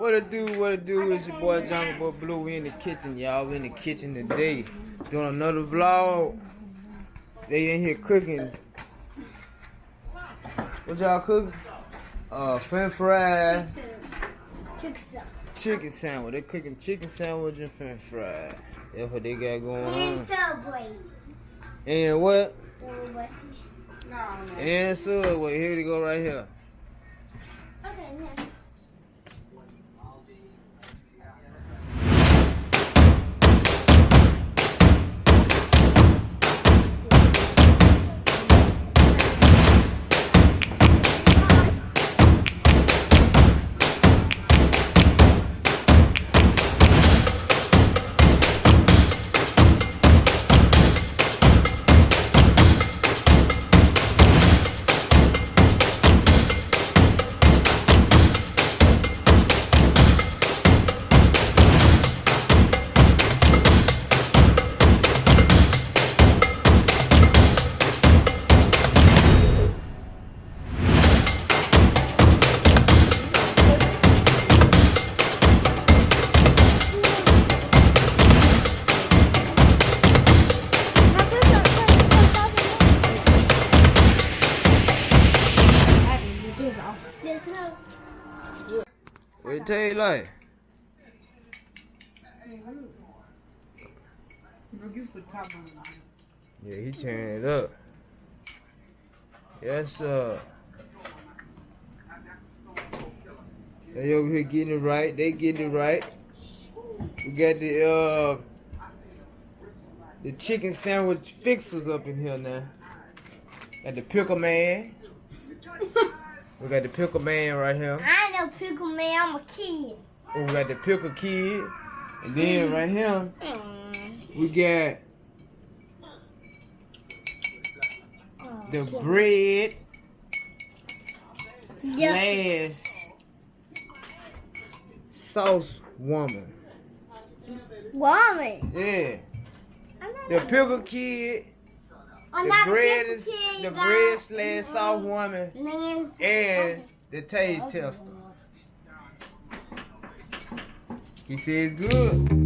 What it do, it's your boy Junglebookblu'S. We in the kitchen, y'all. We in the kitchen today. Doing another vlog. They in here cooking. What y'all cooking? French fries. Chicken sandwich. They cooking chicken sandwich and French fries. That's what they got going on. And Subway. And what? Subway. And Subway. Here they go right here. Okay, now. What it taste like? Yeah, he tearing it up. Yes, sir. They over here getting it right. They getting it right. We got the chicken sandwich fixers up in here now. Got the pickle man. We got the pickle man right here. I ain't no pickle man, I'm a kid. And we got the pickle kid. And then right here, we got the bread slash sauce woman. Woman. Yeah. The pickle kid. I'm The not bread a is pickle kid, the you bread guys. slash sauce woman Man. and the taste tester. He says good.